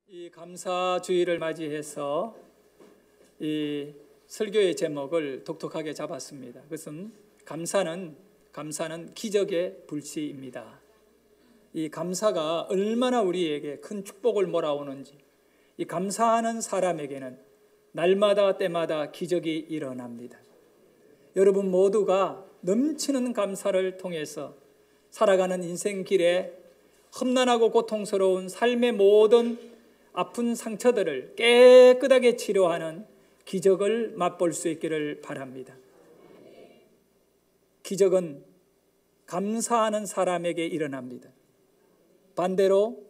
이 감사주의를 맞이해서 이 설교의 제목을 독특하게 잡았습니다. 그것은 감사는 기적의 불씨입니다. 이 감사가 얼마나 우리에게 큰 축복을 몰아오는지, 이 감사하는 사람에게는 날마다 때마다 기적이 일어납니다. 여러분 모두가 넘치는 감사를 통해서 살아가는 인생길에 험난하고 고통스러운 삶의 모든 아픈 상처들을 깨끗하게 치료하는 기적을 맛볼 수 있기를 바랍니다. 기적은 감사하는 사람에게 일어납니다. 반대로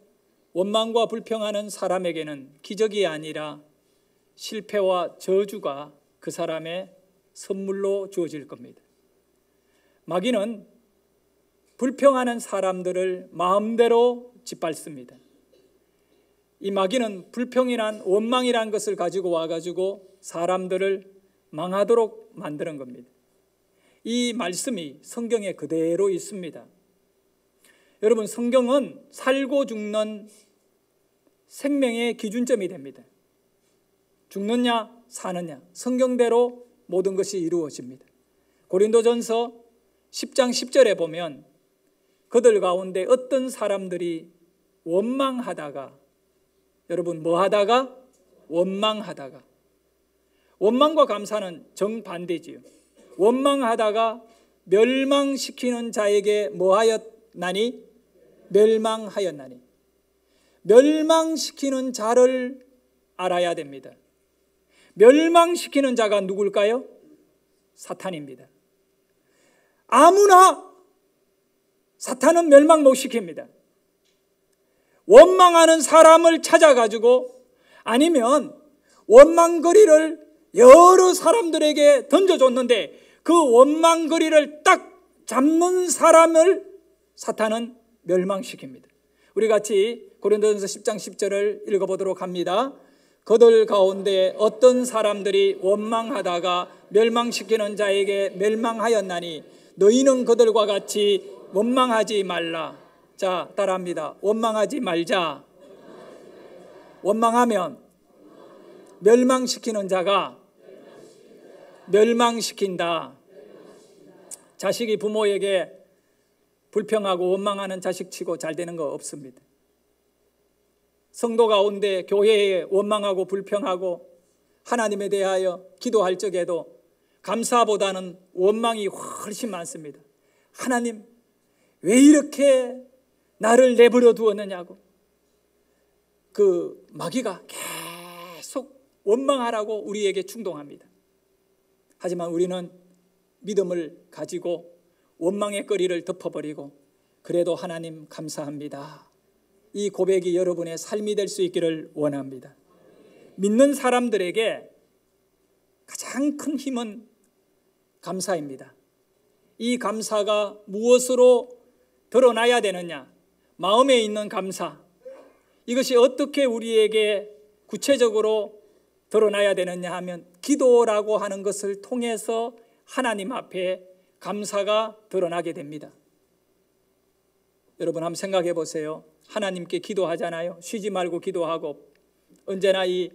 원망과 불평하는 사람에게는 기적이 아니라 실패와 저주가 그 사람의 선물로 주어질 겁니다. 마귀는 불평하는 사람들을 마음대로 짓밟습니다. 이 마귀는 불평이란 원망이란 것을 가지고 와가지고 사람들을 망하도록 만드는 겁니다. 이 말씀이 성경에 그대로 있습니다. 여러분, 성경은 살고 죽는 생명의 기준점이 됩니다. 죽느냐 사느냐, 성경대로 모든 것이 이루어집니다. 고린도전서 10장 10절에 보면 그들 가운데 어떤 사람들이 원망하다가, 여러분 뭐하다가? 원망하다가. 원망과 감사는 정반대지요. 원망하다가 멸망시키는 자에게 뭐하였나니? 멸망하였나니. 멸망시키는 자를 알아야 됩니다. 멸망시키는 자가 누굴까요? 사탄입니다. 아무나 사탄은 멸망 못 시킵니다. 원망하는 사람을 찾아가지고, 아니면 원망거리를 여러 사람들에게 던져줬는데 그 원망거리를 딱 잡는 사람을 사탄은 멸망시킵니다. 우리 같이 고린도전서 10장 10절을 읽어보도록 합니다. 그들 가운데 어떤 사람들이 원망하다가 멸망시키는 자에게 멸망하였나니 너희는 그들과 같이 원망하지 말라. 자, 따라합니다. 원망하지 말자. 원망하면 멸망시키는 자가 멸망시킨다. 자식이 부모에게 불평하고 원망하는 자식치고 잘 되는 거 없습니다. 성도 가운데 교회에 원망하고 불평하고 하나님에 대하여 기도할 적에도 감사보다는 원망이 훨씬 많습니다. 하나님, 왜 이렇게 나를 내버려 두었느냐고. 그 마귀가 계속 원망하라고 우리에게 충동합니다. 하지만 우리는 믿음을 가지고 원망의 거리를 덮어버리고, 그래도 하나님 감사합니다, 이 고백이 여러분의 삶이 될 수 있기를 원합니다. 믿는 사람들에게 가장 큰 힘은 감사입니다. 이 감사가 무엇으로 드러나야 되느냐? 마음에 있는 감사, 이것이 어떻게 우리에게 구체적으로 드러나야 되느냐 하면 기도라고 하는 것을 통해서 하나님 앞에 감사가 드러나게 됩니다. 여러분 한번 생각해 보세요. 하나님께 기도하잖아요. 쉬지 말고 기도하고 언제나 이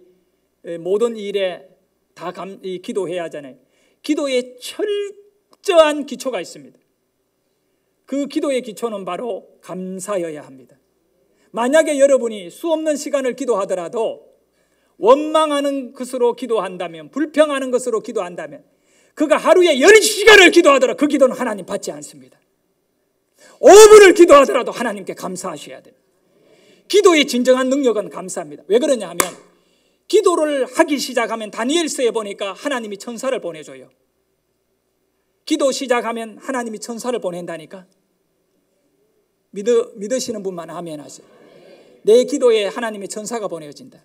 모든 일에 다 기도해야 하잖아요. 기도에 철저한 기초가 있습니다. 그 기도의 기초는 바로 감사여야 합니다. 만약에 여러분이 수없는 시간을 기도하더라도 원망하는 것으로 기도한다면, 불평하는 것으로 기도한다면, 그가 하루에 10시간을 기도하더라도 그 기도는 하나님 받지 않습니다. 5분을 기도하더라도 하나님께 감사하셔야 돼요. 기도의 진정한 능력은 감사합니다. 왜 그러냐 하면 기도를 하기 시작하면 다니엘서에 보니까 하나님이 천사를 보내줘요. 기도 시작하면 하나님이 천사를 보낸다니까. 믿으시는 분만 아멘 하세요. 내 기도에 하나님의 천사가 보내진다.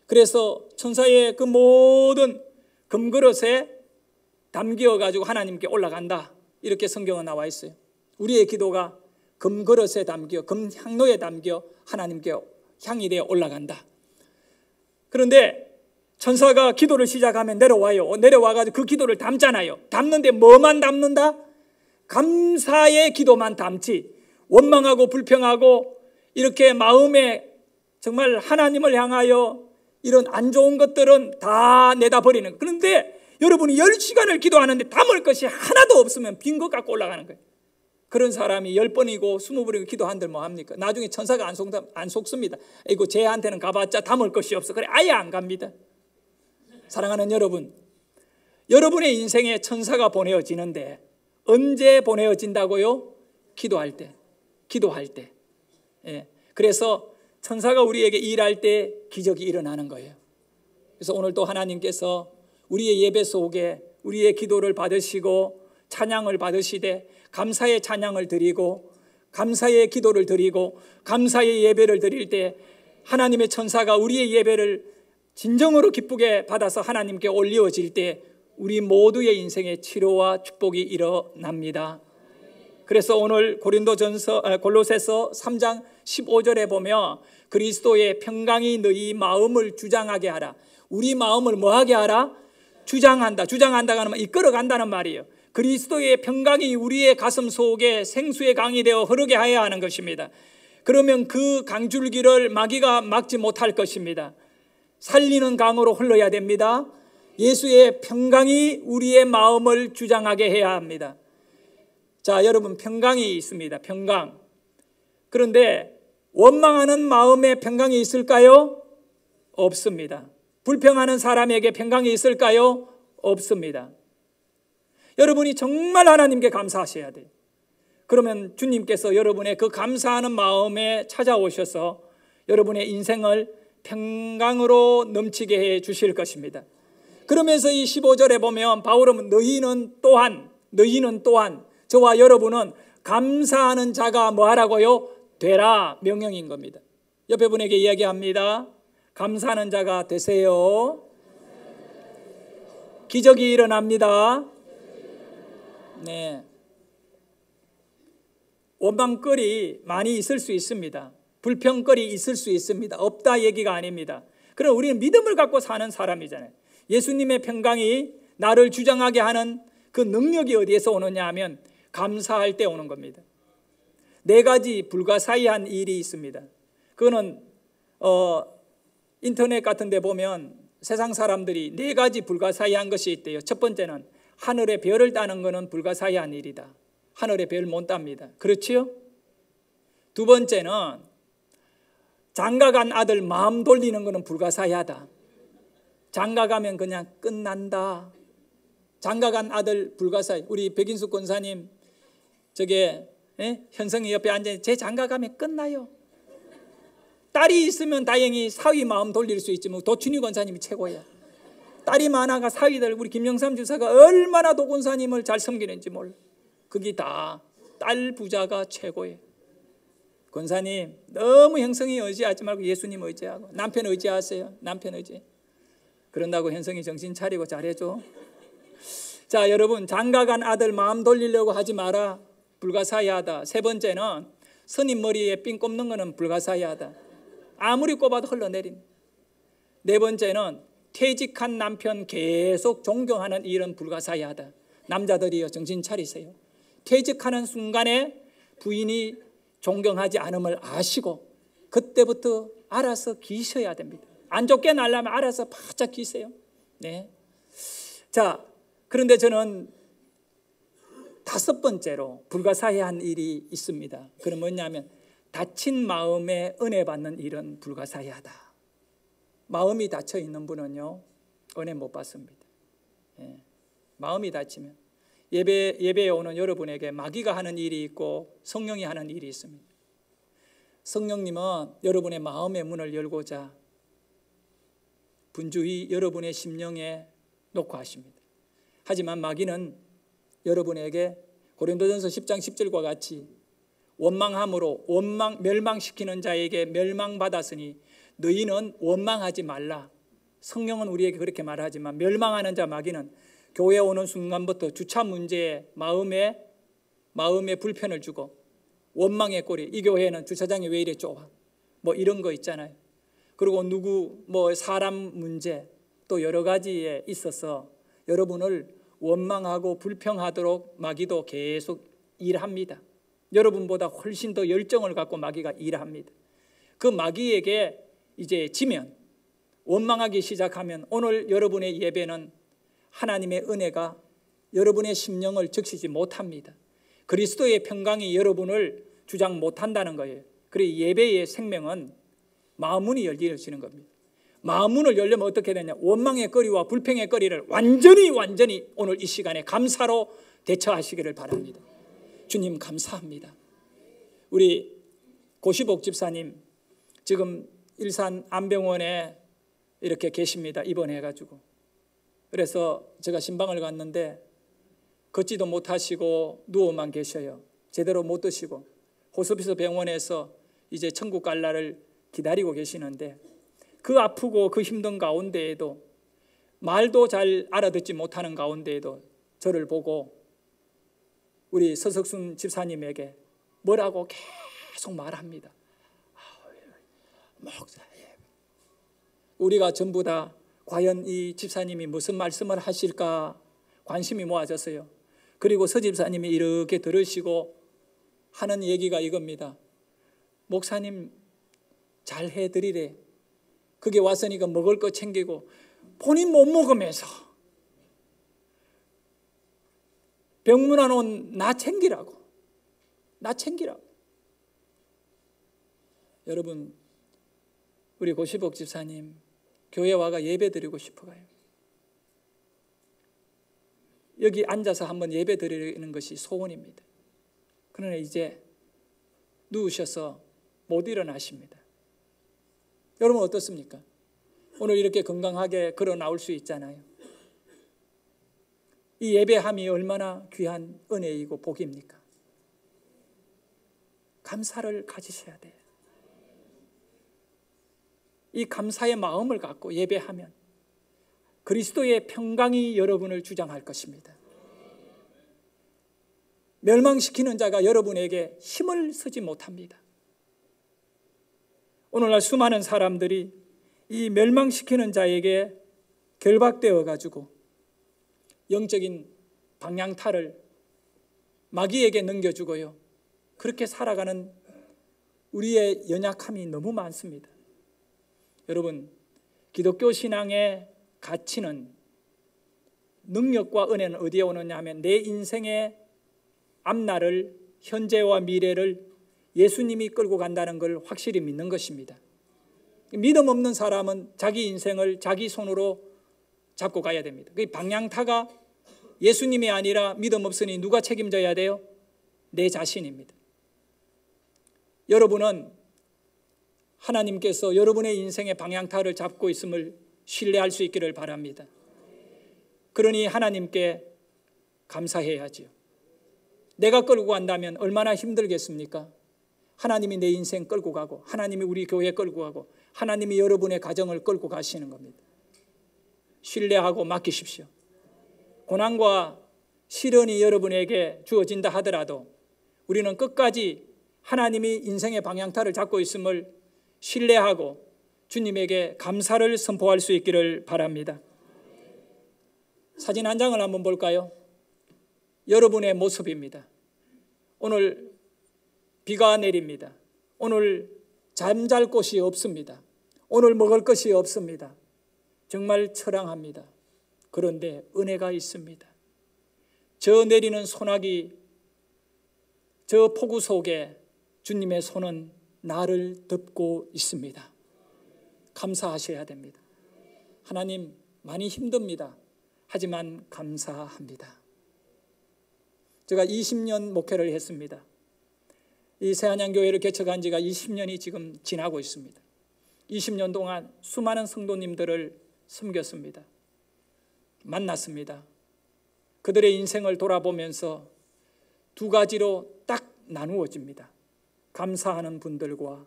그래서 천사의 그 모든 금그릇에 담겨가지고 하나님께 올라간다, 이렇게 성경은 나와 있어요. 우리의 기도가 금그릇에 담겨, 금향로에 담겨 하나님께 향이 되어 올라간다. 그런데 천사가 기도를 시작하면 내려와요. 내려와가지고 그 기도를 담잖아요. 담는데 뭐만 담는다? 감사의 기도만 담지, 원망하고 불평하고 이렇게 마음에 정말 하나님을 향하여 이런 안 좋은 것들은 다 내다버리는 거예요. 그런데 여러분이 10시간을 기도하는데 담을 것이 하나도 없으면 빈 것 갖고 올라가는 거예요. 그런 사람이 10번이고 20번이고 기도한들 뭐합니까? 나중에 천사가 안 속습니다. 이거 쟤한테는 가봤자 담을 것이 없어. 그래 아예 안 갑니다. 사랑하는 여러분, 여러분의 인생에 천사가 보내어지는데 언제 보내어진다고요? 기도할 때. 예. 그래서 천사가 우리에게 일할 때 기적이 일어나는 거예요. 그래서 오늘 또 하나님께서 우리의 예배 속에 우리의 기도를 받으시고 찬양을 받으시되 감사의 찬양을 드리고 감사의 기도를 드리고 감사의 예배를 드릴 때 하나님의 천사가 우리의 예배를 진정으로 기쁘게 받아서 하나님께 올려질 때 우리 모두의 인생에 치료와 축복이 일어납니다. 그래서 오늘 골로새서 3장 15절에 보면 그리스도의 평강이 너희 마음을 주장하게 하라. 우리 마음을 뭐하게 하라? 주장한다가 하면 이끌어간다는 말이에요. 그리스도의 평강이 우리의 가슴 속에 생수의 강이 되어 흐르게 하여야 하는 것입니다. 그러면 그 강줄기를 마귀가 막지 못할 것입니다. 살리는 강으로 흘러야 됩니다. 예수의 평강이 우리의 마음을 주장하게 해야 합니다. 자, 여러분, 평강이 있습니다. 평강. 그런데 원망하는 마음에 평강이 있을까요? 없습니다. 불평하는 사람에게 평강이 있을까요? 없습니다. 여러분이 정말 하나님께 감사하셔야 돼요. 그러면 주님께서 여러분의 그 감사하는 마음에 찾아오셔서 여러분의 인생을 평강으로 넘치게 해 주실 것입니다. 그러면서 이 15절에 보면 바울은 너희는 또한 저와 여러분은 감사하는 자가 뭐하라고요? 되라 명령인 겁니다. 옆에 분에게 이야기합니다. 감사하는 자가 되세요. 기적이 일어납니다. 네. 원망거리 많이 있을 수 있습니다. 불평거리 있을 수 있습니다. 없다 얘기가 아닙니다. 그럼 우리는 믿음을 갖고 사는 사람이잖아요. 예수님의 평강이 나를 주장하게 하는 그 능력이 어디에서 오느냐 하면 감사할 때 오는 겁니다. 4가지 불가사의한 일이 있습니다. 그거는 인터넷 같은 데 보면 세상 사람들이 4가지 불가사의한 것이 있대요. 첫 번째는 하늘에 별을 따는 것은 불가사의한 일이다. 하늘에 별 못 땁니다. 그렇지요? 두 번째는 장가간 아들 마음 돌리는 것은 불가사의하다. 장가가면 그냥 끝난다. 장가간 아들 불가사의. 우리 백인숙 권사님 현성이 옆에 앉아 제 장가가면 끝나요. 딸이 있으면 다행히 사위 마음 돌릴 수 있지만 도춘희 권사님이 최고야. 딸이 많아가 사위들 우리 김영삼 주사가 얼마나 도 권사님을 잘 섬기는지 몰라. 그게 다 딸 부자가 최고예요. 권사님 너무 형성이 의지하지 말고 예수님 의지하고 남편 의지하세요. 남편 의지. 그런다고 현성이 정신 차리고 잘해줘. 자, 여러분, 장가간 아들 마음 돌리려고 하지 마라. 불가사의하다. 세 번째는 스님 머리에 삥 꼽는 거는 불가사의하다. 아무리 꼽아도 흘러내린. 네 번째는 퇴직한 남편 계속 존경하는 일은 불가사의하다. 남자들이요, 정신 차리세요. 퇴직하는 순간에 부인이 존경하지 않음을 아시고 그때부터 알아서 기셔야 됩니다. 안 좋게 날라면 알아서 바짝 기세요. 네. 자, 그런데 저는 5번째로 불가사의한 일이 있습니다. 그건 뭐냐면 다친 마음에 은혜 받는 일은 불가사의하다. 마음이 닫혀 있는 분은요, 은혜 못 받습니다. 예. 마음이 닫히면 예배에 오는 여러분에게 마귀가 하는 일이 있고 성령이 하는 일이 있습니다. 성령님은 여러분의 마음의 문을 열고자 분주히 여러분의 심령에 놓고 하십니다. 하지만 마귀는 여러분에게 고린도전서 10장 10절과 같이 원망함으로 멸망시키는 자에게 멸망받았으니 너희는 원망하지 말라. 성령은 우리에게 그렇게 말하지만 멸망하는 자 마귀는 교회 오는 순간부터 주차 문제에 마음에 불편을 주고 원망의 꼴이 이 교회는 주차장이 왜 이래 좁아 뭐 이런 거 있잖아요. 그리고 사람 문제 또 여러 가지에 있어서 여러분을 원망하고 불평하도록 마귀도 계속 일합니다. 여러분보다 훨씬 더 열정을 갖고 마귀가 일합니다. 그 마귀에게 이제 지면, 원망하기 시작하면 오늘 여러분의 예배는 하나님의 은혜가 여러분의 심령을 적시지 못합니다. 그리스도의 평강이 여러분을 주장 못한다는 거예요. 그래서 예배의 생명은 마음문이 열려지는 겁니다. 마음문을 열려면 어떻게 되냐? 원망의 거리와 불평의 거리를 완전히 오늘 이 시간에 감사로 대처하시기를 바랍니다. 주님 감사합니다. 우리 고시복 집사님 지금 일산 안병원에 이렇게 계십니다. 입원해가지고. 그래서 제가 신방을 갔는데 걷지도 못하시고 누워만 계셔요. 제대로 못 드시고 호스피스 병원에서 이제 천국 갈 날을 기다리고 계시는데 그 아프고 그 힘든 가운데에도 말도 잘 알아듣지 못하는 가운데에도 저를 보고 우리 서석순 집사님에게 뭐라고 계속 말합니다. 목사, 우리가 전부 다 과연 이 집사님이 무슨 말씀을 하실까 관심이 모아졌어요. 그리고 서 집사님이 이렇게 들으시고 하는 얘기가 이겁니다. 목사님 잘 해드리래. 그게 왔으니까 먹을 거 챙기고 본인 못 먹으면서 병문안 온 나 챙기라고. 여러분, 우리 고시복 집사님 교회 와가 예배 드리고 싶어가요. 여기 앉아서 한번 예배 드리는 것이 소원입니다. 그러나 이제 누우셔서 못 일어나십니다. 여러분 어떻습니까? 오늘 이렇게 건강하게 걸어 나올 수 있잖아요. 이 예배함이 얼마나 귀한 은혜이고 복입니까? 감사를 가지셔야 돼요. 이 감사의 마음을 갖고 예배하면 그리스도의 평강이 여러분을 주장할 것입니다. 멸망시키는 자가 여러분에게 힘을 쓰지 못합니다. 오늘날 수많은 사람들이 이 멸망시키는 자에게 결박되어 가지고 영적인 방향타를 마귀에게 넘겨주고요. 그렇게 살아가는 우리의 연약함이 너무 많습니다. 여러분, 기독교 신앙의 가치는 능력과 은혜는 어디에 오느냐 하면 내 인생의 앞날을 현재와 미래를 예수님이 끌고 간다는 걸 확실히 믿는 것입니다. 믿음 없는 사람은 자기 인생을 자기 손으로 잡고 가야 됩니다. 그 방향타가 예수님이 아니라 믿음 없으니 누가 책임져야 돼요? 내 자신입니다. 여러분은 하나님께서 여러분의 인생의 방향타를 잡고 있음을 신뢰할 수 있기를 바랍니다. 그러니 하나님께 감사해야지요. 내가 끌고 간다면 얼마나 힘들겠습니까? 하나님이 내 인생 끌고 가고 하나님이 우리 교회 끌고 가고 하나님이 여러분의 가정을 끌고 가시는 겁니다. 신뢰하고 맡기십시오. 고난과 시련이 여러분에게 주어진다 하더라도 우리는 끝까지 하나님이 인생의 방향타를 잡고 있음을 신뢰하고 주님에게 감사를 선포할 수 있기를 바랍니다. 사진 한 장을 한번 볼까요? 여러분의 모습입니다. 오늘 비가 내립니다. 오늘 잠잘 곳이 없습니다. 오늘 먹을 것이 없습니다. 정말 처량합니다. 그런데 은혜가 있습니다. 저 내리는 소나기, 저 폭우 속에 주님의 손은 나를 덮고 있습니다. 감사하셔야 됩니다. 하나님, 많이 힘듭니다. 하지만 감사합니다. 제가 20년 목회를 했습니다. 이 새한양교회를 개척한 지가 20년이 지금 지나고 있습니다. 20년 동안 수많은 성도님들을 섬겼습니다. 만났습니다. 그들의 인생을 돌아보면서 두 가지로 딱 나누어집니다. 감사하는 분들과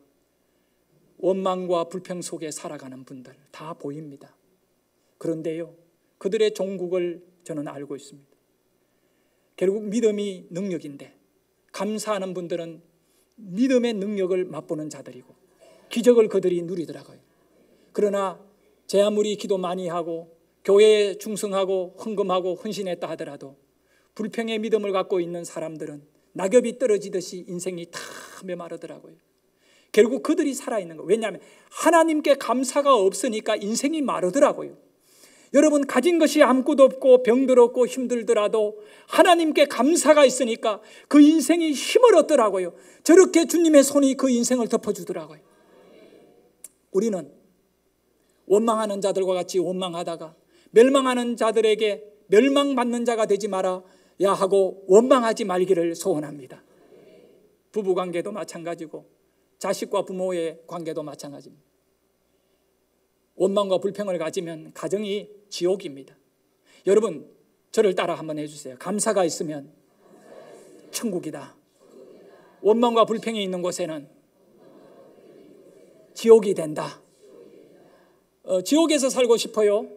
원망과 불평 속에 살아가는 분들 다 보입니다. 그런데요, 그들의 종국을 저는 알고 있습니다. 결국 믿음이 능력인데 감사하는 분들은 믿음의 능력을 맛보는 자들이고 기적을 그들이 누리더라고요. 그러나 제 아무리 기도 많이 하고 교회에 충성하고 헌금하고 헌신했다 하더라도 불평의 믿음을 갖고 있는 사람들은 낙엽이 떨어지듯이 인생이 다 메마르더라고요. 결국 그들이 살아있는 거예요. 왜냐하면 하나님께 감사가 없으니까 인생이 마르더라고요. 여러분, 가진 것이 아무것도 없고 병들었고 힘들더라도 하나님께 감사가 있으니까 그 인생이 힘을 얻더라고요. 저렇게 주님의 손이 그 인생을 덮어주더라고요. 우리는 원망하는 자들과 같이 원망하다가 멸망하는 자들에게 멸망받는 자가 되지 말아야 하고 원망하지 말기를 소원합니다. 부부관계도 마찬가지고 자식과 부모의 관계도 마찬가지입니다. 원망과 불평을 가지면 가정이 지옥입니다. 여러분, 저를 따라 한번 해주세요. 감사가 있으면 천국이다. 원망과 불평이 있는 곳에는 지옥이 된다. 지옥에서 살고 싶어요?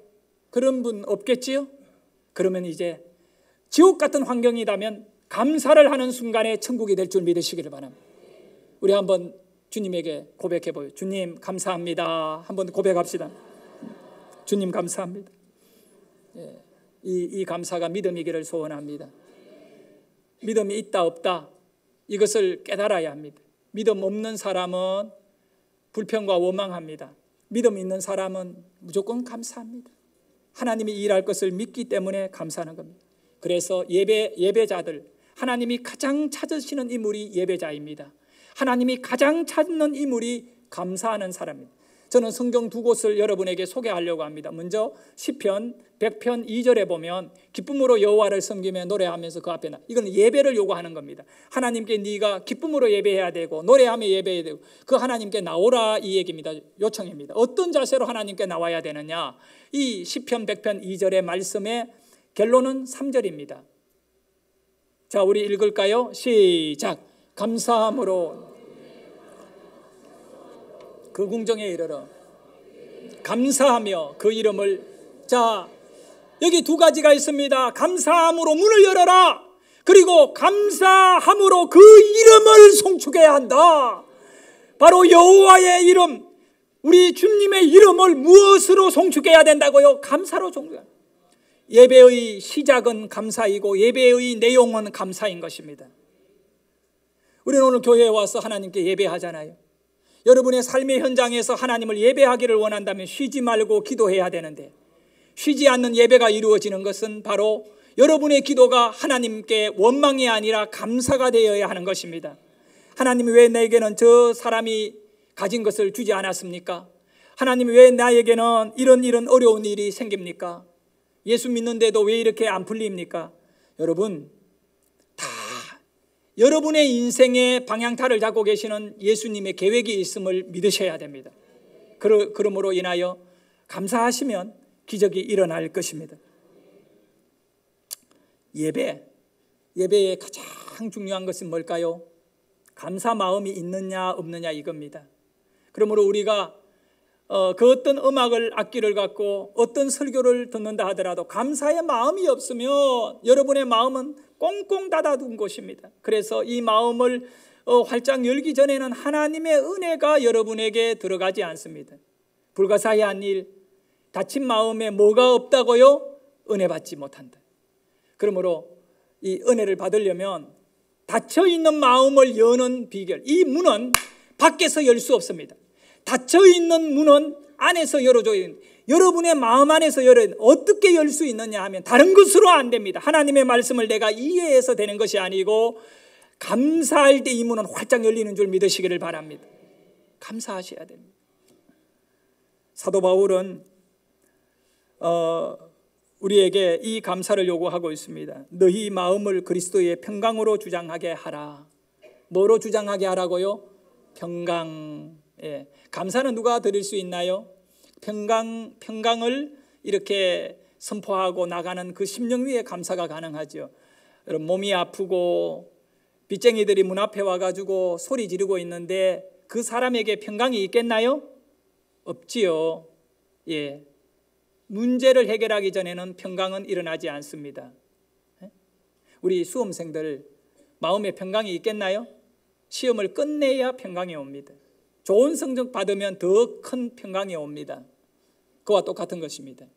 그런 분 없겠지요? 그러면 이제 지옥 같은 환경이라면 감사를 하는 순간에 천국이 될 줄 믿으시기를 바랍니다. 우리 한번 주님에게 고백해 보요. 주님 감사합니다. 한번 고백합시다. 주님 감사합니다. 이 감사가 믿음이기를 소원합니다. 믿음이 있다 없다 이것을 깨달아야 합니다. 믿음 없는 사람은 불평과 원망합니다. 믿음 있는 사람은 무조건 감사합니다. 하나님이 일할 것을 믿기 때문에 감사하는 겁니다. 그래서 예배자들, 하나님이 가장 찾으시는 인물이 예배자입니다. 하나님이 가장 찾는 인물이 감사하는 사람입니다. 저는 성경 두 곳을 여러분에게 소개하려고 합니다. 먼저 시편 100편 2절에 보면 기쁨으로 여호와를 섬기며 노래하면서 그 앞에 이건 예배를 요구하는 겁니다. 하나님께 네가 기쁨으로 예배해야 되고 노래하며 예배해야 되고 그 하나님께 나오라 이 얘기입니다. 요청입니다. 어떤 자세로 하나님께 나와야 되느냐? 이 시편 100편 2절의 말씀의 결론은 3절입니다. 자, 우리 읽을까요? 시작. 감사함으로 그 궁정에 이르러 감사하며 그 이름을. 자, 여기 두 가지가 있습니다. 감사함으로 문을 열어라. 그리고 감사함으로 그 이름을 송축해야 한다. 바로 여호와의 이름, 우리 주님의 이름을 무엇으로 송축해야 된다고요? 감사로 송축해야 합니다. 예배의 시작은 감사이고 예배의 내용은 감사인 것입니다. 우리는 오늘 교회에 와서 하나님께 예배하잖아요. 여러분의 삶의 현장에서 하나님을 예배하기를 원한다면 쉬지 말고 기도해야 되는데 쉬지 않는 예배가 이루어지는 것은 바로 여러분의 기도가 하나님께 원망이 아니라 감사가 되어야 하는 것입니다. 하나님이 왜 내게는 저 사람이 가진 것을 주지 않았습니까? 하나님이 왜 나에게는 이런 어려운 일이 생깁니까? 예수 믿는데도 왜 이렇게 안 풀립니까? 여러분, 다 여러분의 인생의 방향타를 잡고 계시는 예수님의 계획이 있음을 믿으셔야 됩니다. 그러므로 인하여 감사하시면 기적이 일어날 것입니다. 예배의 가장 중요한 것은 뭘까요? 감사 마음이 있느냐 없느냐 이겁니다. 그러므로 우리가 그 어떤 음악을 악기를 갖고 어떤 설교를 듣는다 하더라도 감사의 마음이 없으면 여러분의 마음은 꽁꽁 닫아둔 곳입니다. 그래서 이 마음을 활짝 열기 전에는 하나님의 은혜가 여러분에게 들어가지 않습니다. 불가사의한 일, 다친 마음에 뭐가 없다고요? 은혜 받지 못한다. 그러므로 이 은혜를 받으려면 닫혀있는 마음을 여는 비결, 이 문은 밖에서 열 수 없습니다. 닫혀있는 문은 안에서 열어줘야 됩니다. 여러분의 마음 안에서 열어야 됩니다. 어떻게 열 수 있느냐 하면 다른 것으로 안 됩니다. 하나님의 말씀을 내가 이해해서 되는 것이 아니고 감사할 때 이 문은 활짝 열리는 줄 믿으시기를 바랍니다. 감사하셔야 됩니다. 사도 바울은 우리에게 이 감사를 요구하고 있습니다. 너희 마음을 그리스도의 평강으로 주장하게 하라. 뭐로 주장하게 하라고요? 평강. 예. 감사는 누가 드릴 수 있나요? 평강을 이렇게 선포하고 나가는 그 심령 위에 감사가 가능하죠. 여러분, 몸이 아프고 빚쟁이들이 문 앞에 와가지고 소리 지르고 있는데 그 사람에게 평강이 있겠나요? 없지요. 예. 문제를 해결하기 전에는 평강은 일어나지 않습니다. 우리 수험생들 마음에 평강이 있겠나요? 시험을 끝내야 평강이 옵니다. 좋은 성적 받으면 더 큰 평강이 옵니다. 그와 똑같은 것입니다.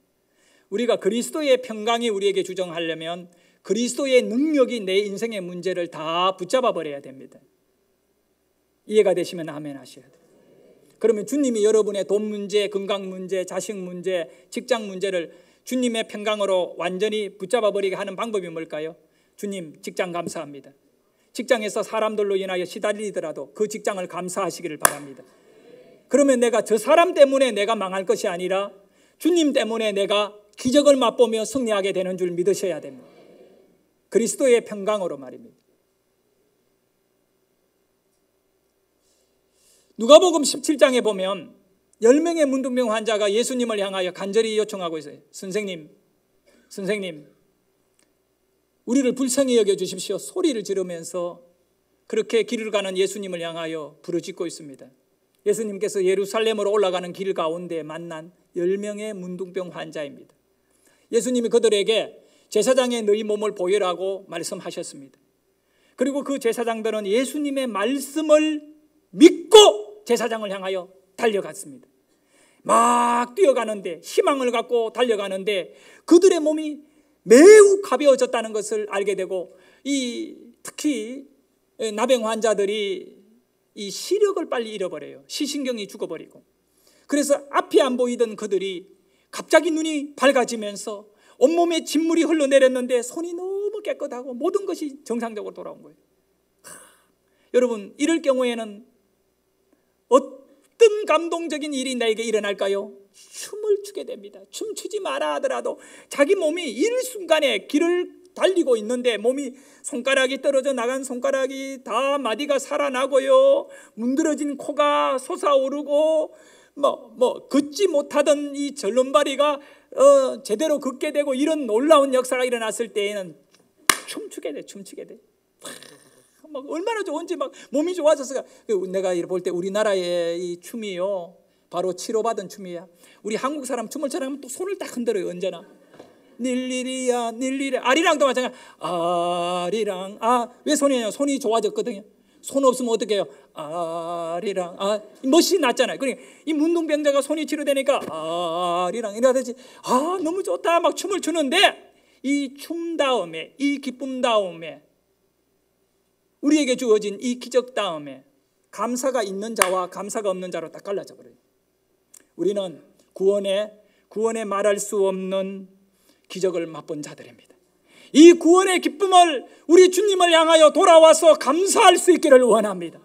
우리가 그리스도의 평강이 우리에게 주정하려면 그리스도의 능력이 내 인생의 문제를 다 붙잡아 버려야 됩니다. 이해가 되시면 아멘 하셔야 돼요. 그러면 주님이 여러분의 돈 문제, 건강 문제, 자식 문제, 직장 문제를 주님의 평강으로 완전히 붙잡아 버리게 하는 방법이 뭘까요? 주님, 직장 감사합니다. 직장에서 사람들로 인하여 시달리더라도 그 직장을 감사하시기를 바랍니다. 그러면 내가 저 사람 때문에 내가 망할 것이 아니라 주님 때문에 내가 기적을 맛보며 승리하게 되는 줄 믿으셔야 됩니다. 그리스도의 평강으로 말입니다. 누가복음 17장에 보면 10명의 문둥병 환자가 예수님을 향하여 간절히 요청하고 있어요. 선생님, 우리를 불쌍히 여겨주십시오. 소리를 지르면서 그렇게 길을 가는 예수님을 향하여 부르짖고 있습니다. 예수님께서 예루살렘으로 올라가는 길 가운데 만난 10명의 문둥병 환자입니다. 예수님이 그들에게 제사장에 너희 몸을 보여라고 말씀하셨습니다. 그리고 그 제사장들은 예수님의 말씀을 믿고 제사장을 향하여 달려갔습니다. 막 뛰어가는데, 희망을 갖고 달려가는데 그들의 몸이 매우 가벼워졌다는 것을 알게 되고, 특히 나병 환자들이 이 시력을 빨리 잃어버려요. 시신경이 죽어버리고. 그래서 앞이 안 보이던 그들이 갑자기 눈이 밝아지면서 온몸에 진물이 흘러내렸는데 손이 너무 깨끗하고 모든 것이 정상적으로 돌아온 거예요. 여러분, 이럴 경우에는 어떤 감동적인 일이 나에게 일어날까요? 춤을 추게 됩니다. 춤추지 마라 하더라도 자기 몸이 일순간에 길을 달리고 있는데 몸이, 손가락이 떨어져 나간 손가락이 다 마디가 살아나고요, 문드러진 코가 솟아오르고 걷지 못하던 이 절름발이가 제대로 걷게 되고, 이런 놀라운 역사가 일어났을 때에는 춤추게 돼. 막 얼마나 좋은지 막 몸이 좋아졌어요. 내가 볼 때 우리나라의 이 춤이요, 바로 치료받은 춤이야. 우리 한국 사람 춤을 잘하면 또 손을 딱 흔들어요. 언제나 닐리리야 닐리리. 아리랑도 마찬가지. 아리랑. 왜 손이냐? 손이 좋아졌거든요. 손 없으면 어떻게 해요? 아리랑. 멋이 났잖아요. 그러니까 이 문둥병자가 손이 치료되니까 아리랑 이러듯이 너무 좋다 막 춤을 추는데, 이 춤 다음에, 이 기쁨 다음에, 우리에게 주어진 이 기적 다음에 감사가 있는 자와 감사가 없는 자로 딱 갈라져 버려요. 우리는 구원에 말할 수 없는 기적을 맛본 자들입니다. 이 구원의 기쁨을 우리 주님을 향하여 돌아와서 감사할 수 있기를 원합니다.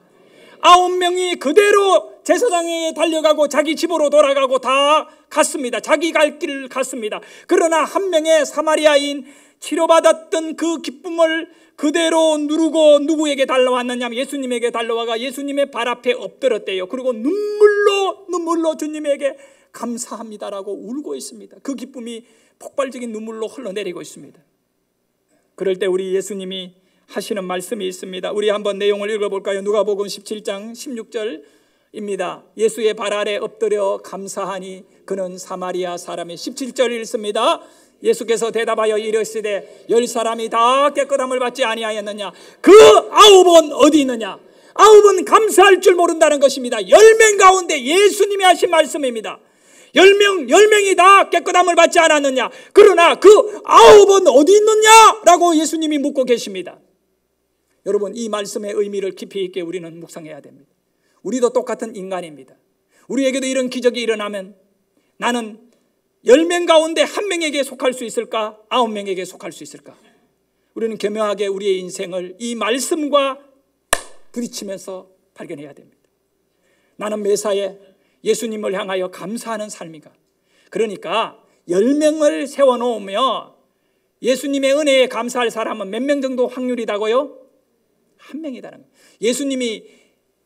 9명이 그대로 제사장에게 달려가고 자기 집으로 돌아가고 다 갔습니다. 자기 갈 길을 갔습니다. 그러나 한 명의 사마리아인, 치료받았던 그 기쁨을 그대로 누르고 누구에게 달려왔느냐? 예수님에게 달려와가 예수님의 발 앞에 엎드렸대요. 그리고 눈물로 주님에게 감사합니다라고 울고 있습니다. 그 기쁨이 폭발적인 눈물로 흘러내리고 있습니다. 그럴 때 우리 예수님이 하시는 말씀이 있습니다. 우리 한번 내용을 읽어볼까요? 누가복음 17장 16절입니다. 예수의 발 아래 엎드려 감사하니 그는 사마리아 사람의 17절 읽습니다. 예수께서 대답하여 이르시되 10사람이 다 깨끗함을 받지 아니하였느냐? 그 9은 어디 있느냐? 9은 감사할 줄 모른다는 것입니다. 10명 가운데 예수님이 하신 말씀입니다. 10명이 다 깨끗함을 받지 않았느냐? 그러나 그 9은 어디 있느냐? 라고 예수님이 묻고 계십니다. 여러분, 이 말씀의 의미를 깊이 있게 우리는 묵상해야 됩니다. 우리도 똑같은 인간입니다. 우리에게도 이런 기적이 일어나면 나는 10명 가운데 1명에게 속할 수 있을까? 9명에게 속할 수 있을까? 우리는 교묘하게 우리의 인생을 이 말씀과 부딪히면서 발견해야 됩니다. 나는 매사에 예수님을 향하여 감사하는 삶인가? 그러니까 10명을 세워놓으며 예수님의 은혜에 감사할 사람은 몇 명 정도 확률이다고요? 1명이다는 거예요. 예수님이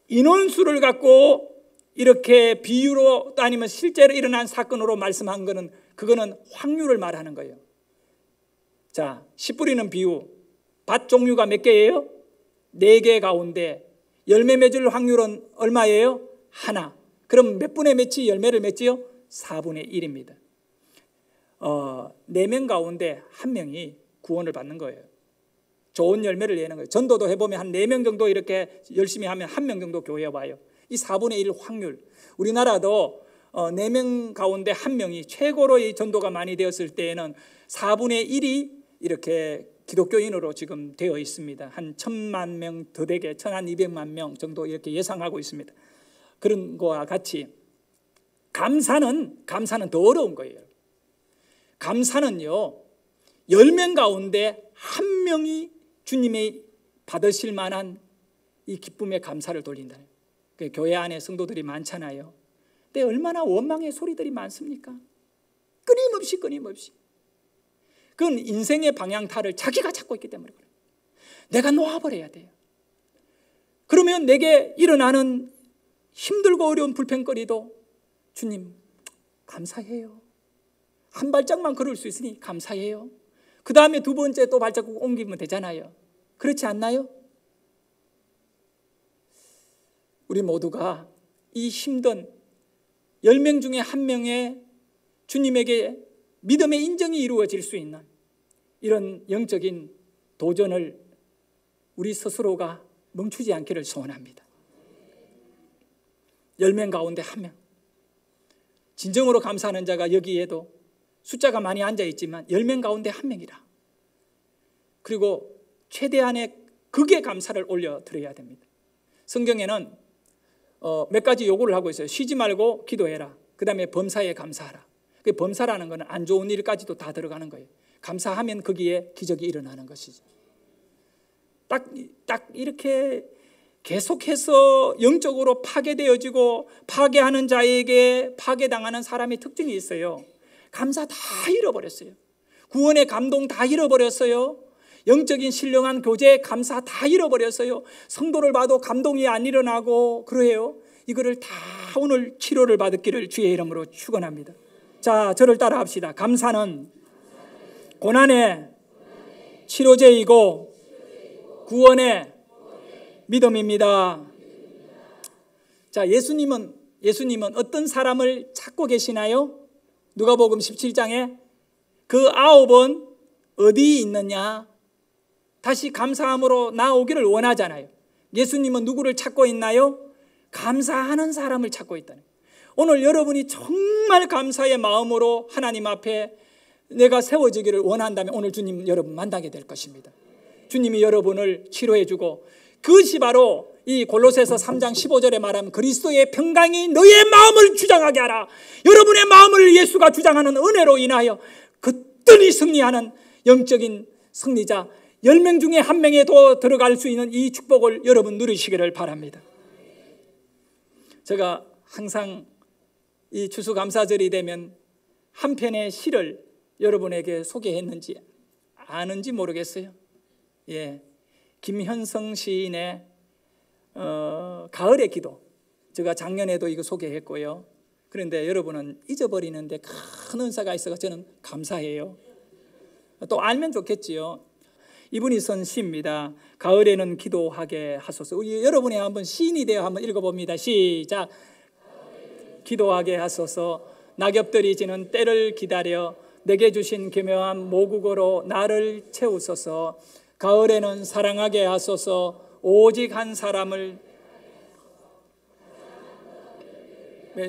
인원수를 갖고 이렇게 비유로, 아니면 실제로 일어난 사건으로 말씀한 거는, 그거는 확률을 말하는 거예요. 자, 씨 뿌리는 비유, 밭 종류가 몇 개예요? 4개 가운데 열매 맺을 확률은 얼마예요? 하나. 그럼 몇 분의 몇이 열매를 맺지요? 4분의 1입니다. 4명 가운데 1명이 구원을 받는 거예요. 좋은 열매를 내는 거예요. 전도도 해보면 한 4명 정도 이렇게 열심히 하면 1명 정도 교회에 와요. 이 4분의 1 확률. 우리나라도 4명 가운데 1명이 최고로 이 전도가 많이 되었을 때에는 4분의 1이 이렇게 기독교인으로 지금 되어 있습니다. 한 1,000만 명 더 되게 1,200만 명 정도 이렇게 예상하고 있습니다. 그런 거와 같이 감사는 더 어려운 거예요. 감사는요, 10명 가운데 1명이 주님이 받으실 만한 이 기쁨의 감사를 돌린다. 교회 안에 성도들이 많잖아요. 근데 얼마나 원망의 소리들이 많습니까? 끊임없이. 그건 인생의 방향타를 자기가 잡고 있기 때문에 그래요. 내가 놓아버려야 돼요. 그러면 내게 일어나는 힘들고 어려운 불평거리도 주님 감사해요. 한 발짝만 걸을 수 있으니 감사해요. 그 다음에 두 번째 또 발자국 옮기면 되잖아요. 그렇지 않나요? 우리 모두가 이 힘든 10명 중에 1명의 주님에게 믿음의 인정이 이루어질 수 있는 이런 영적인 도전을 우리 스스로가 멈추지 않기를 소원합니다. 10명 가운데 1명. 진정으로 감사하는 자가 여기에도 숫자가 많이 앉아있지만 10명 가운데 1명이라. 그리고 최대한의 극의 감사를 올려드려야 됩니다. 성경에는 몇 가지 요구를 하고 있어요. 쉬지 말고 기도해라. 그 다음에 범사에 감사하라. 그 범사라는 것은 안 좋은 일까지도 다 들어가는 거예요. 감사하면 거기에 기적이 일어나는 것이죠. 딱 이렇게 계속해서 영적으로 파괴되어지고 파괴하는 자에게 파괴당하는 사람의 특징이 있어요. 감사 다 잃어버렸어요. 구원의 감동 다 잃어버렸어요. 영적인 신령한 교제 감사 다 잃어버렸어요. 성도를 봐도 감동이 안 일어나고 그래요. 이거를 다 오늘 치료를 받기를 주의 이름으로 축원합니다. 자, 저를 따라 합시다. 감사는 고난의 치료제이고 구원의 믿음입니다. 자, 예수님은 어떤 사람을 찾고 계시나요? 누가복음 17장에 그 9은 어디 있느냐? 다시 감사함으로 나오기를 원하잖아요. 예수님은 누구를 찾고 있나요? 감사하는 사람을 찾고 있다는 거예요. 오늘 여러분이 정말 감사의 마음으로 하나님 앞에 내가 세워지기를 원한다면 오늘 주님 여러분 만나게 될 것입니다. 주님이 여러분을 치료해 주고 그것이 바로 이 골로새서 3장 15절에 말하면 그리스도의 평강이 너의 마음을 주장하게 하라. 여러분의 마음을 예수가 주장하는 은혜로 인하여 그들이 승리하는 영적인 승리자 10명 중에 1명에 들어갈 수 있는 이 축복을 여러분 누리시기를 바랍니다. 제가 항상 이 추수감사절이 되면 한 편의 시를 여러분에게 소개했는지 아는지 모르겠어요. 예, 김현성 시인의 가을의 기도. 제가 작년에도 이거 소개했고요. 그런데 여러분은 잊어버리는데 큰 은사가 있어서 저는 감사해요. 또 알면 좋겠지요. 이분이 쓴 시입니다. 가을에는 기도하게 하소서. 우리 여러분이 한번 시인이 되어 한번 읽어봅니다. 시작. 기도하게 하소서. 낙엽들이 지는 때를 기다려 내게 주신 교묘한 모국어로 나를 채우소서. 가을에는 사랑하게 하소서. 오직 한 사람을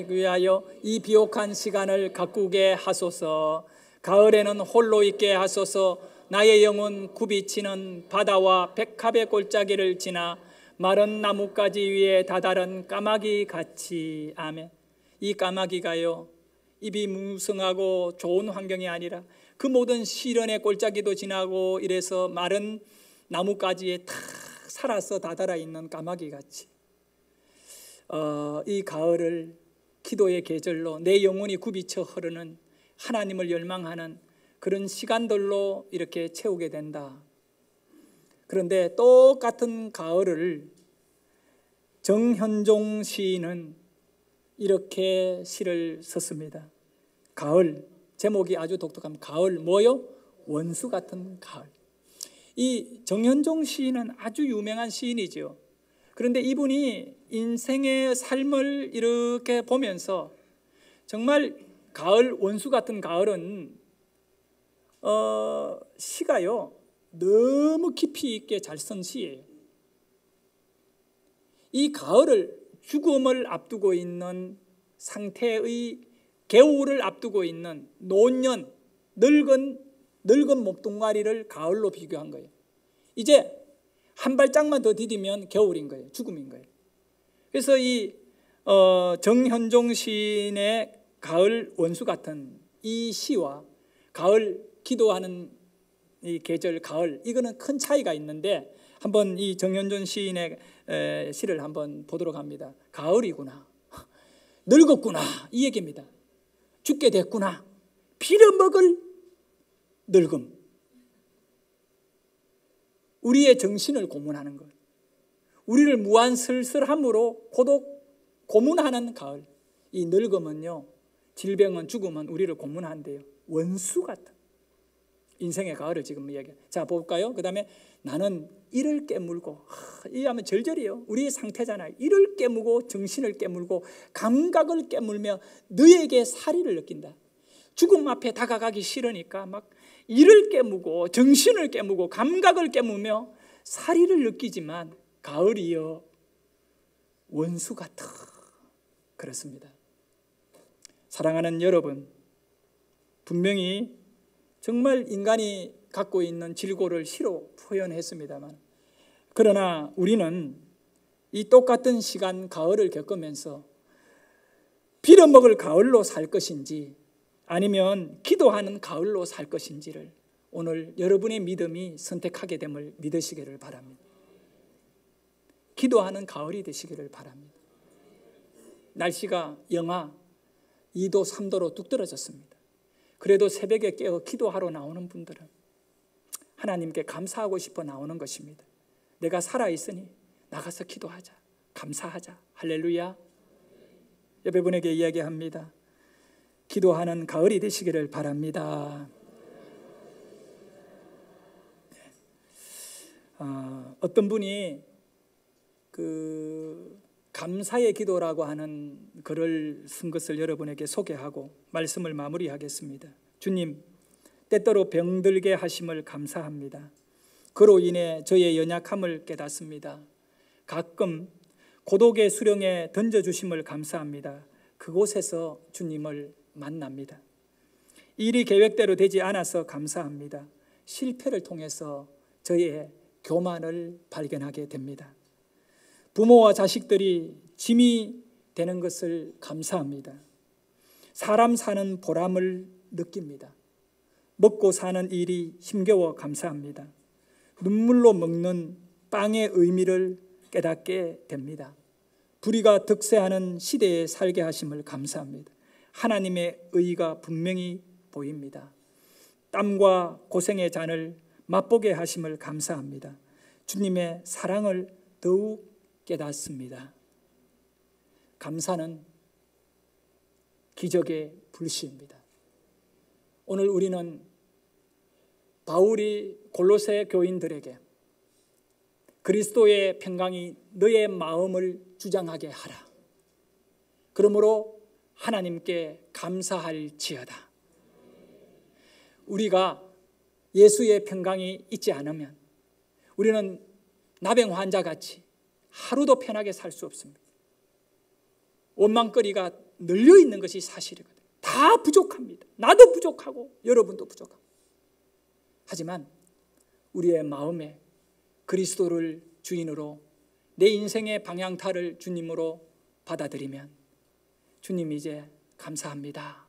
위하여 이 비옥한 시간을 가꾸게 하소서. 가을에는 홀로 있게 하소서. 나의 영혼 굽이치는 바다와 백합의 골짜기를 지나 마른 나뭇가지 위에 다다른 까마귀 같이. 아멘. 이 까마귀가요, 입이 무성하고 좋은 환경이 아니라 그 모든 시련의 골짜기도 지나고 이래서 마른 나뭇가지에 탁 살아서 다다라 있는 까마귀 같이 이 가을을 기도의 계절로 내 영혼이 굽이쳐 흐르는 하나님을 열망하는 그런 시간들로 이렇게 채우게 된다. 그런데 똑같은 가을을 정현종 시인은 이렇게 시를 썼습니다. 가을, 제목이 아주 독특합니다. 가을 뭐요? 원수 같은 가을. 이 정현종 시인은 아주 유명한 시인이죠. 그런데 이분이 인생의 삶을 이렇게 보면서 정말 가을, 원수 같은 가을은 시가요 너무 깊이 있게 잘 쓴 시예요. 이 가을을 죽음을 앞두고 있는 상태의 개울을 앞두고 있는 노년, 늙은 늙은 몸뚱아리를 가을로 비교한 거예요. 이제 한 발짝만 더 디디면 겨울인 거예요. 죽음인 거예요. 그래서 이 정현종 시인의 가을 원수 같은 이 시와 가을 기도하는 이 계절 가을, 이거는 큰 차이가 있는데 한번 이 정현종 시인의 시를 한번 보도록 합니다. 가을이구나, 늙었구나, 이 얘기입니다. 죽게 됐구나, 빌어먹을 늙음. 우리의 정신을 고문하는 것, 우리를 무한 쓸쓸함으로 고문하는 가을. 이 늙음은요, 질병은, 죽음은 우리를 고문한대요. 원수 같은 인생의 가을을 지금 이야기해요. 자, 볼까요? 그 다음에 나는 이를 깨물고, 이 하면 절절이요, 우리의 상태잖아요. 이를 깨물고 정신을 깨물고 감각을 깨물며 너에게 살이를 느낀다. 죽음 앞에 다가가기 싫으니까 막 이를 깨무고 정신을 깨무고 감각을 깨무며 살이를 느끼지만 가을이여 원수 같아. 그렇습니다. 사랑하는 여러분, 분명히 정말 인간이 갖고 있는 질고를 시로 표현했습니다만, 그러나 우리는 이 똑같은 시간 가을을 겪으면서 빌어먹을 가을로 살 것인지 아니면 기도하는 가을로 살 것인지를 오늘 여러분의 믿음이 선택하게 됨을 믿으시기를 바랍니다. 기도하는 가을이 되시기를 바랍니다. 날씨가 영하 2도 3도로 뚝 떨어졌습니다. 그래도 새벽에 깨어 기도하러 나오는 분들은 하나님께 감사하고 싶어 나오는 것입니다. 내가 살아있으니 나가서 기도하자, 감사하자. 할렐루야. 옆에 분에게 이야기합니다. 기도하는 가을이 되시기를 바랍니다. 어떤 분이 감사의 기도라고 하는 글을 쓴 것을 여러분에게 소개하고 말씀을 마무리하겠습니다. 주님, 때때로 병들게 하심을 감사합니다. 그로 인해 저의 연약함을 깨닫습니다. 가끔 고독의 수렁에 던져주심을 감사합니다. 그곳에서 주님을 만납니다. 일이 계획대로 되지 않아서 감사합니다. 실패를 통해서 저의 교만을 발견하게 됩니다. 부모와 자식들이 짐이 되는 것을 감사합니다. 사람 사는 보람을 느낍니다. 먹고 사는 일이 힘겨워 감사합니다. 눈물로 먹는 빵의 의미를 깨닫게 됩니다. 불의가 득세하는 시대에 살게 하심을 감사합니다. 하나님의 의가 분명히 보입니다. 땀과 고생의 잔을 맛보게 하심을 감사합니다. 주님의 사랑을 더욱 깨닫습니다. 감사는 기적의 불씨입니다. 오늘 우리는 바울이 골로새 교인들에게 그리스도의 평강이 너의 마음을 주장하게 하라. 그러므로 하나님께 감사할지어다. 우리가 예수의 평강이 있지 않으면 우리는 나병 환자같이 하루도 편하게 살 수 없습니다. 원망거리가 널려 있는 것이 사실이거든요. 다 부족합니다. 나도 부족하고 여러분도 부족합니다. 하지만 우리의 마음에 그리스도를 주인으로 내 인생의 방향타를 주님으로 받아들이면 주님 이제 감사합니다.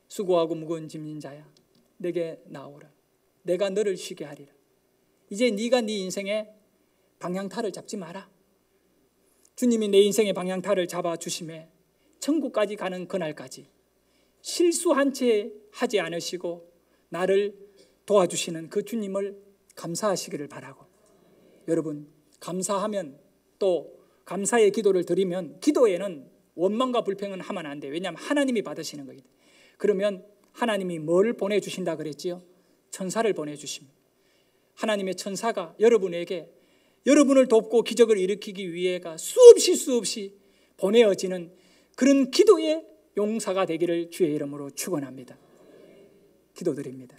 수고하고 무거운 짐진 자야 내게 나오라. 내가 너를 쉬게 하리라. 이제 네가 네 인생의 방향타를 잡지 마라. 주님이 내 인생의 방향타를 잡아주심에 천국까지 가는 그날까지 실수 한 채 하지 않으시고 나를 도와주시는 그 주님을 감사하시기를 바라고, 여러분 감사하면 또 감사의 기도를 드리면 기도에는 원망과 불평은 하면 안 돼요. 왜냐하면 하나님이 받으시는 거기 때문에. 그러면 하나님이 뭘 보내주신다 그랬지요? 천사를 보내주십니다. 하나님의 천사가 여러분에게 여러분을 돕고 기적을 일으키기 위해가 수없이 보내어지는 그런 기도의 용사가 되기를 주의 이름으로 축원합니다. 기도드립니다.